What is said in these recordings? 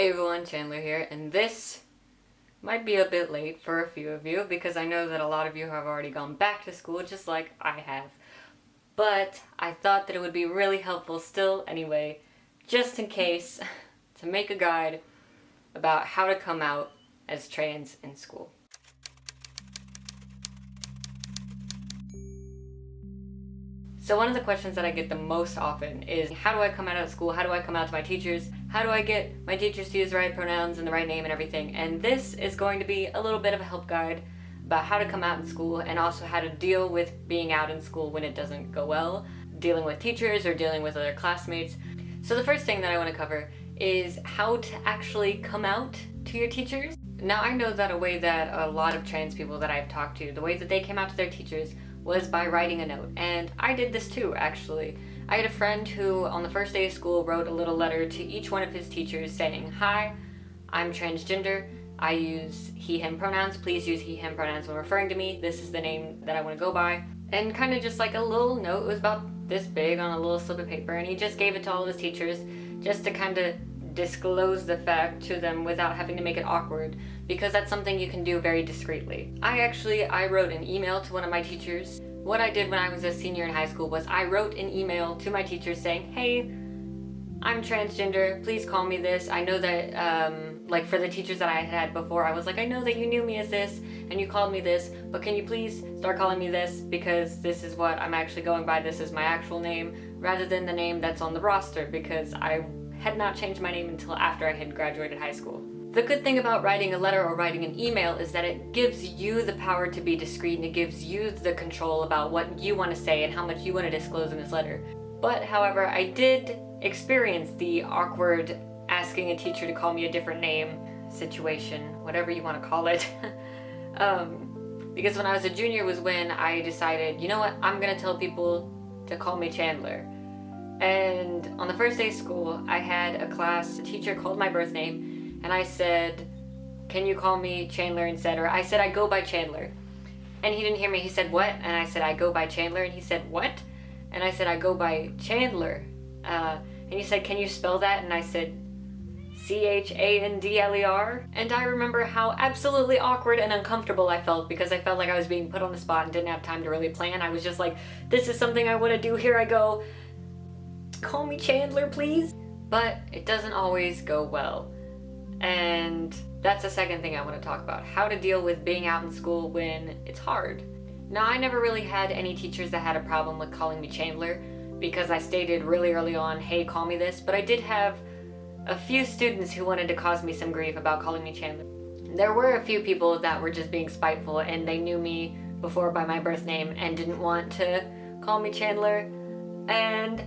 Hey everyone, Chandler here, and this might be a bit late for a few of you because I know that a lot of you have already gone back to school just like I have. But I thought that it would be really helpful still anyway, just in case, to make a guide about how to come out as trans in school. So one of the questions that I get the most often is, how do I come out at school? How do I come out to my teachers? How do I get my teachers to use the right pronouns and the right name and everything? And this is going to be a little bit of a help guide about how to come out in school and also how to deal with being out in school when it doesn't go well, dealing with teachers or dealing with other classmates. So the first thing that I want to cover is how to actually come out to your teachers. Now I know that a way that a lot of trans people that I've talked to, the way that they came out to their teachers was by writing a note. And I did this too, actually. I had a friend who, on the first day of school, wrote a little letter to each one of his teachers saying, "Hi, I'm transgender. I use he, him pronouns. Please use he, him pronouns when referring to me. This is the name that I want to go by." And kind of just like a little note, it was about this big on a little slip of paper, and he just gave it to all of his teachers just to kind of disclose the fact to them without having to make it awkward, because that's something you can do very discreetly. I wrote an email to one of my teachers. What I did when I was a senior in high school was I wrote an email to my teachers saying, "Hey, I'm transgender, please call me this. I know that, like for the teachers that I had before, I was like, I know that you knew me as this and you called me this, but can you please start calling me this because this is what I'm actually going by. This is my actual name rather than the name that's on the roster," because I had not changed my name until after I had graduated high school. The good thing about writing a letter or writing an email is that it gives you the power to be discreet and it gives you the control about what you want to say and how much you want to disclose in this letter. But however, I did experience the awkward asking a teacher to call me a different name situation, whatever you want to call it. Because when I was a junior was when I decided, you know what, I'm gonna tell people to call me Chandler. And on the first day of school, I had a class, the teacher called my birth name, and I said, "Can you call me Chandler instead?" Or I said, "I go by Chandler." And he didn't hear me, he said, "What?" And I said, "I go by Chandler." And he said, "What?" And I said, "I go by Chandler." And he said, "Can you spell that?" And I said, Chandler. And I remember how absolutely awkward and uncomfortable I felt because I felt like I was being put on the spot and didn't have time to really plan. I was just like, this is something I want to do, here I go. Call me Chandler, please. But it doesn't always go well. And that's the second thing I want to talk about, how to deal with being out in school when it's hard. Now, I never really had any teachers that had a problem with calling me Chandler because I stated really early on, "Hey, call me this," but I did have a few students who wanted to cause me some grief about calling me Chandler. There were a few people that were just being spiteful and they knew me before by my birth name and didn't want to call me Chandler, and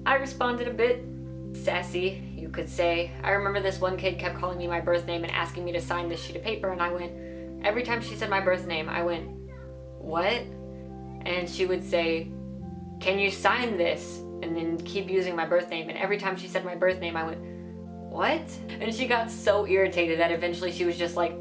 I responded a bit sassy, you could say. I remember this one kid kept calling me my birth name and asking me to sign this sheet of paper, and I went, every time she said my birth name, I went, "What?" And she would say, "Can you sign this?" And then keep using my birth name, and every time she said my birth name, I went, "What?" And she got so irritated that eventually she was just like,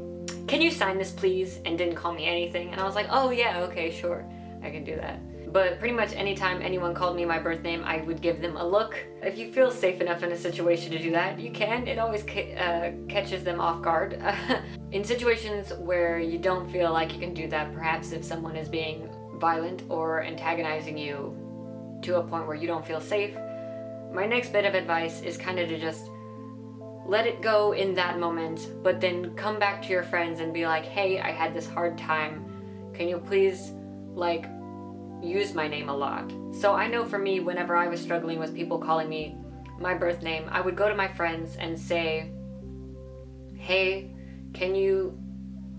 "Can you sign this please?" and didn't call me anything. And I was like, "Oh yeah, okay, sure, I can do that." But pretty much anytime anyone called me my birth name, I would give them a look. If you feel safe enough in a situation to do that, you can. It always catches them off guard. In situations where you don't feel like you can do that, perhaps if someone is being violent or antagonizing you to a point where you don't feel safe, my next bit of advice is kind of to just let it go in that moment, but then come back to your friends and be like, "Hey, I had this hard time. Can you please, like, use my name a lot?" So I know for me, whenever I was struggling with people calling me my birth name, I would go to my friends and say, "Hey, can you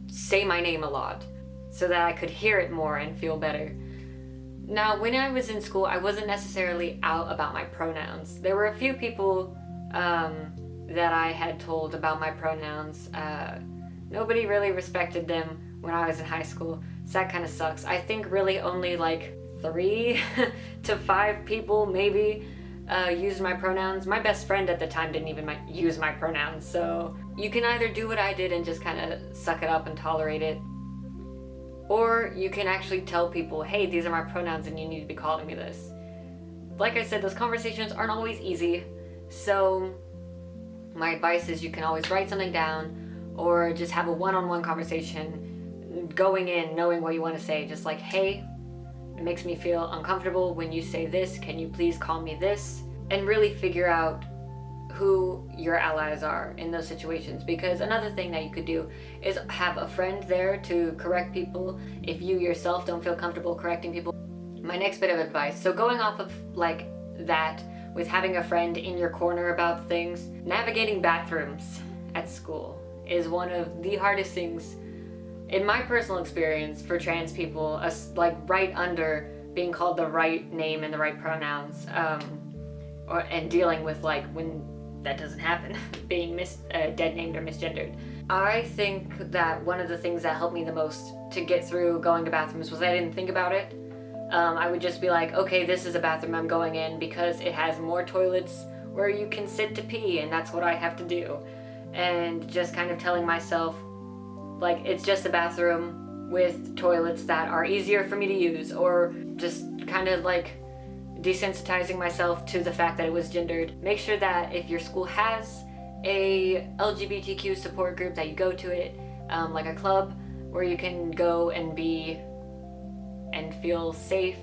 say my name a lot?" so that I could hear it more and feel better. Now, when I was in school, I wasn't necessarily out about my pronouns. There were a few people that I had told about my pronouns. Nobody really respected them when I was in high school, so that kind of sucks. I think really only like 3 to 5 people maybe used my pronouns. My best friend at the time didn't even use my pronouns, so you can either do what I did and just kind of suck it up and tolerate it, or you can actually tell people, "Hey, these are my pronouns and you need to be calling me this." Like I said, those conversations aren't always easy, so My advice is you can always write something down or just have a one-on-one conversation, going in knowing what you want to say. Just like, hey, it makes me feel uncomfortable when you say this, can you please call me this? And really figure out who your allies are in those situations. Because another thing that you could do is have a friend there to correct people if you yourself don't feel comfortable correcting people. My next bit of advice, so going off of like that with having a friend in your corner about things, navigating bathrooms at school is one of the hardest things in my personal experience for trans people, like right under being called the right name and the right pronouns, and dealing with like when that doesn't happen, being dead named or misgendered. I think that one of the things that helped me the most to get through going to bathrooms was I didn't think about it. I would just be like, okay, this is a bathroom I'm going in because it has more toilets where you can sit to pee, and that's what I have to do. And just kind of telling myself, like, it's just a bathroom with toilets that are easier for me to use, or just kind of like desensitizing myself to the fact that it was gendered. Make sure that if your school has a LGBTQ support group that you go to it, like a club where you can go and be and feel safe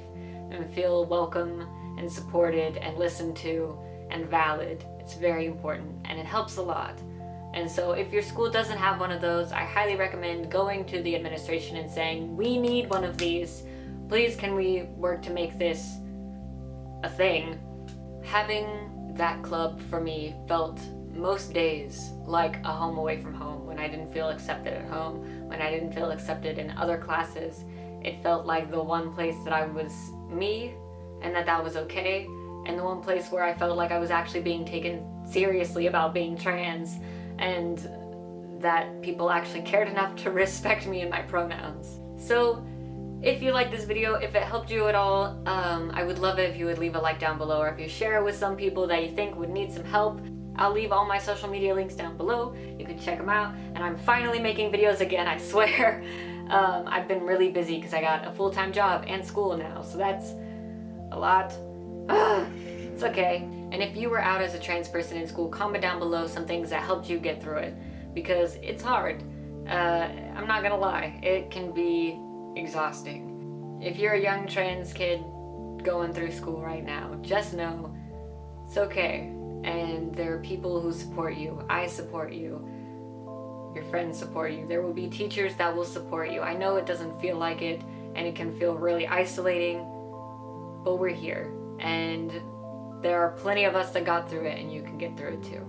and feel welcome and supported and listened to and valid. It's very important and it helps a lot. And so if your school doesn't have one of those, I highly recommend going to the administration and saying, we need one of these. Please, can we work to make this a thing? Having that club for me felt most days like a home away from home. When I didn't feel accepted at home, when I didn't feel accepted in other classes, it felt like the one place that I was me and that was okay, and the one place where I felt like I was actually being taken seriously about being trans, and that people actually cared enough to respect me and my pronouns. So if you like this video, if it helped you at all, I would love it if you would leave a like down below, or if you share it with some people that you think would need some help. I'll leave all my social media links down below. You can check them out. And I'm finally making videos again, I swear. I've been really busy because I got a full-time job and school now, so that's a lot. It's okay. And if you were out as a trans person in school, comment down below some things that helped you get through it, because it's hard. I'm not gonna lie, it can be exhausting. If you're a young trans kid going through school right now, just know it's okay. And there are people who support you. I support you. Your friends support you. There will be teachers that will support you. I know it doesn't feel like it, and it can feel really isolating, but we're here. And there are plenty of us that got through it, and you can get through it too.